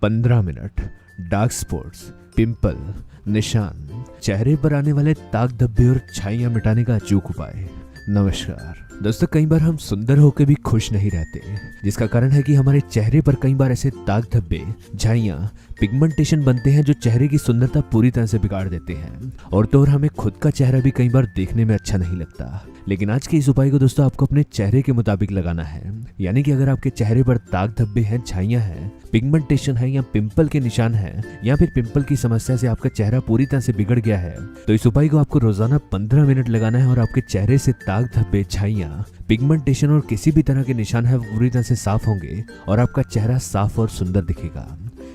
15 minute, dark spots, pimple, निशान, चेहरे पर आने वाले दाग धब्बे और छाइयां मिटाने का अचूक उपाय। नमस्कार दोस्तों, कई बार हम सुंदर होकर भी खुश नहीं रहते, जिसका कारण है कि हमारे चेहरे पर कई बार ऐसे दाग धब्बे, झाइयां, पिगमेंटेशन बनते हैं जो चेहरे की सुंदरता पूरी तरह से बिगाड़ देते हैं और तो और हमें खुद का चेहरा भी कई बार देखने में अच्छा नहीं लगता। लेकिन आज के इस उपाय को दोस्तों आपको अपने चेहरे के मुताबिक लगाना है, यानी कि अगर आपके चेहरे पर दाग धब्बे हैं, झाइयां हैं, पिगमेंटेशन है या पिंपल के निशान है या फिर पिंपल की समस्या से आपका चेहरा पूरी तरह से बिगड़ गया है, तो इस उपाय को आपको रोजाना 15 मिनट लगाना है और आपके चेहरे से दाग धब्बे, झाइयां, पिगमेंटेशन और किसी भी तरह के निशान है वो पूरी तरह से साफ होंगे और आपका चेहरा साफ और सुंदर दिखेगा।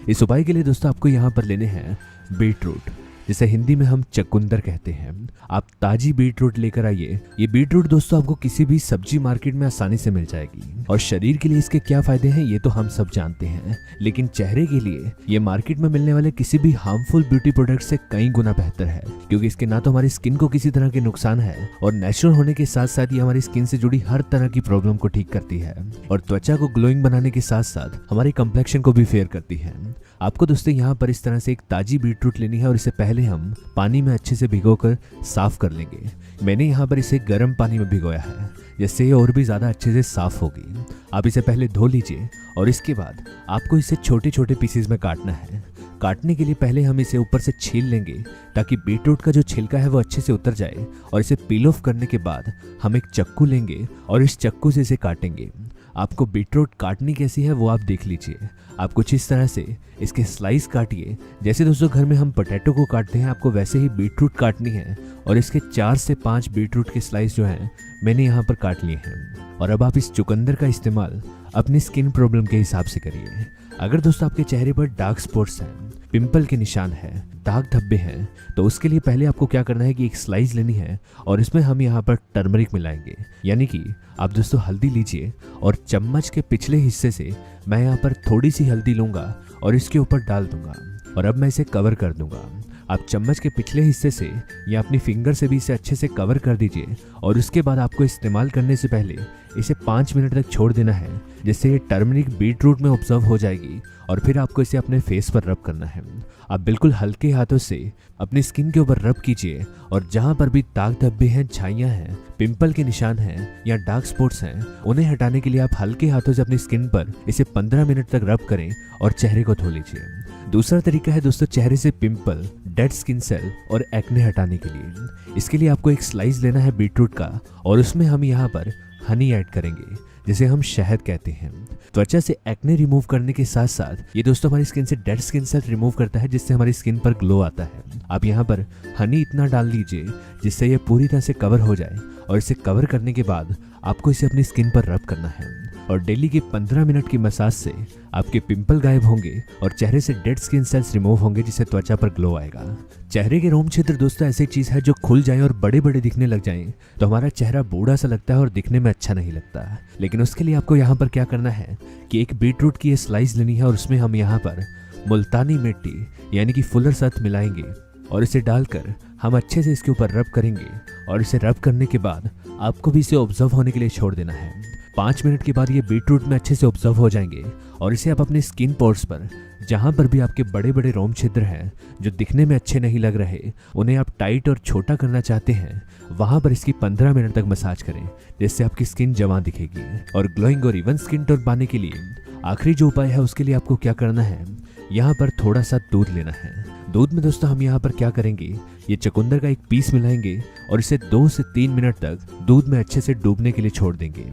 इस उपाय के लिए दोस्तों आपको यहाँ पर लेने हैं बीटरूट, जिसे हिंदी में हम चकुंदर कहते हैं। आप ताजी बीटरूट लेकर आइए। ये बीटरूट दोस्तों आपको किसी भी सब्जी मार्केट में आसानी से मिल जाएगी और शरीर के लिए इसके क्या फायदे हैं ये तो हम सब जानते हैं, लेकिन चेहरे के लिए ये मार्केट में मिलने वाले किसी भी हार्मफुल ब्यूटी प्रोडक्ट से कई गुना बेहतर है, क्योंकि इसके ना तो हमारी स्किन को किसी तरह के नुकसान है और नेचुरल होने के साथ साथ ये हमारी स्किन से जुड़ी हर तरह की प्रॉब्लम को ठीक करती है और त्वचा को ग्लोइंग बनाने के साथ साथ हमारे कम्प्लेक्शन को भी फेयर करती है। आपको दोस्तों यहाँ पर इस तरह से एक ताजी बीटरूट लेनी है और इसे पहले हम पानी में अच्छे से भिगोकर साफ कर लेंगे। मैंने यहाँ पर इसे गर्म पानी में भिगोया है, जिससे ये और भी ज़्यादा अच्छे से साफ होगी। आप इसे पहले धो लीजिए और इसके बाद आपको इसे छोटे छोटे पीसेस में काटना है। काटने के लिए पहले हम इसे ऊपर से छील लेंगे ताकि बीटरूट का जो छिलका है वो अच्छे से उतर जाए और इसे पील ऑफ करने के बाद हम एक चक्कू लेंगे और इस चक्कू से इसे काटेंगे। आपको बीटरूट काटनी कैसी है वो आप देख लीजिए। आप कुछ इस तरह से इसके स्लाइस काटिए, जैसे दोस्तों घर में हम पोटैटो को काटते हैं आपको वैसे ही बीटरूट काटनी है और इसके 4 से 5 बीटरूट के स्लाइस जो हैं मैंने यहाँ पर काट लिए हैं। और अब आप इस चुकंदर का इस्तेमाल अपनी स्किन प्रॉब्लम के हिसाब से करिए। अगर दोस्तों आपके चेहरे पर डार्क स्पॉट्स हैं, पिंपल के निशान है, दाग धब्बे हैं, तो उसके लिए पहले आपको क्या करना है कि एक स्लाइस लेनी है और इसमें हम यहाँ पर टर्मरिक मिलाएंगे। यानी कि आप दोस्तों हल्दी लीजिए और चम्मच के पिछले हिस्से से मैं यहाँ पर थोड़ी सी हल्दी लूंगा और इसके ऊपर डाल दूंगा और अब मैं इसे कवर कर दूंगा। आप चम्मच के पिछले हिस्से से या अपनी फिंगर से भी इसे अच्छे से कवर कर दीजिए और उसके बाद आपको इस्तेमाल करने से पहले इसे 5 मिनट तक छोड़ देना है, जिससे ये टर्मरिक बीटरूट में ऑब्जर्व हो जाएगी और फिर आपको इसे अपने फेस पर रब करना है। आप बिल्कुल हल्के हाथों से अपनी स्किन के ऊपर रब कीजिए और जहां पर भी दाग धब्बे हैं, झाइयां हैं, पिंपल के निशान हैं या डार्क स्पॉट्स हैं, उन्हें हटाने के लिए आप हल्के हाथों से अपनी स्किन पर इसे 15 मिनट तक रब करें और चेहरे को धो लीजिए। दूसरा तरीका है दोस्तों चेहरे से पिंपल, डेड स्किन सेल और एक्ने हटाने के लिए। इसके लिए आपको एक स्लाइस लेना है बीटरूट का और उसमें हम यहाँ पर हनी ऐड करेंगे, जिसे हम शहद कहते हैं। त्वचा से एक्ने रिमूव करने के साथ साथ ये दोस्तों हमारी स्किन से डेड स्किन सेल रिमूव करता है, जिससे हमारी स्किन पर ग्लो आता है। आप यहाँ पर हनी इतना डाल लीजिए जिससे ये पूरी तरह से कवर हो जाए और इसे कवर करने के बाद आपको इसे अपनी स्किन पर रब करना है और डेली की 15 मिनट की मसाज से आपके पिंपल गायब होंगे और चेहरे से डेड स्किन सेल्स रिमूव होंगे, जिससे त्वचा पर ग्लो आएगा। चेहरे के रोम क्षेत्र दोस्तों ऐसी चीज है जो खुल जाए और बड़े बड़े दिखने लग जाएं तो हमारा चेहरा बूढ़ा सा लगता है और दिखने में अच्छा नहीं लगता। लेकिन उसके लिए आपको यहाँ पर क्या करना है कि एक बीटरूट की ये स्लाइस लेनी है और उसमें हम यहाँ पर मुल्तानी मिट्टी यानी कि फुलर साथ मिलाएंगे और इसे डालकर हम अच्छे से इसके ऊपर रब करेंगे और इसे रब करने के बाद आपको भी इसे ऑब्जर्व होने के लिए छोड़ देना है। 5 मिनट के बाद ये बीटरूट में अच्छे से ऑब्जर्व हो जाएंगे और इसे आप अपने स्किन पोर्स पर जहां पर भी आपके बड़े बड़े रोम छिद्र हैं जो दिखने में अच्छे नहीं लग रहे, उन्हें आप टाइट और छोटा करना चाहते हैं, वहां पर इसकी 15 मिनट तक मसाज करें, जिससे आपकी स्किन जवान दिखेगी। और ग्लोइंग और इवन स्किन टोन पाने के लिए आखिरी जो उपाय है उसके लिए आपको क्या करना है, यहाँ पर थोड़ा सा दूध लेना है। दूध में दोस्तों हम यहाँ पर क्या करेंगे, ये चकुंदर का एक पीस मिलाएंगे और इसे 2 से 3 मिनट तक दूध में अच्छे से डूबने के लिए छोड़ देंगे।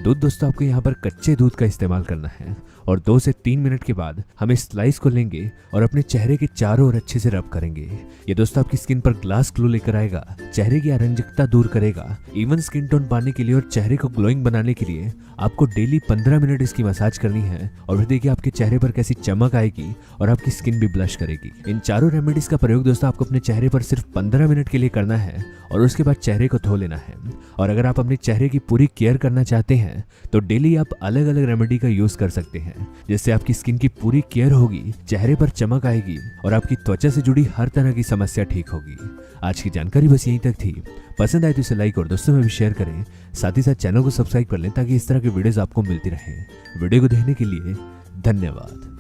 दूध दोस्तों आपको यहाँ पर कच्चे दूध का इस्तेमाल करना है और 2 से 3 मिनट के बाद हम इस स्लाइस को लेंगे और अपने चेहरे के चारों ओर अच्छे से रब करेंगे। ये दोस्तों आपकी स्किन पर ग्लास ग्लो लेकर आएगा, चेहरे की अरंजकता दूर करेगा, इवन स्किन टोन पाने के लिए और चेहरे को ग्लोइंग बनाने के लिए आपको डेली 15 मिनट इसकी मसाज करनी है और फिर देखिए आपके चेहरे पर कैसी चमक आएगी और आपकी स्किन भी ब्लश करेगी। इन चारों रेमेडीज का प्रयोग दोस्तों आपको अपने चेहरे पर सिर्फ 15 मिनट के लिए करना है और उसके बाद चेहरे को धो लेना है। और अगर आप अपने चेहरे की पूरी केयर करना चाहते हैं तो डेली आप अलग अलग रेमेडी का यूज कर सकते हैं, जिससे आपकी स्किन की पूरी केयर होगी, चेहरे पर चमक आएगी और आपकी त्वचा से जुड़ी हर तरह की समस्या ठीक होगी। आज की जानकारी बस यहीं तक थी। पसंद आए तो इसे लाइक और दोस्तों में भी शेयर करें, साथ ही साथ चैनल को सब्सक्राइब कर लें ताकि इस तरह के वीडियोस आपको मिलती रहे। वीडियो को देखने के लिए धन्यवाद।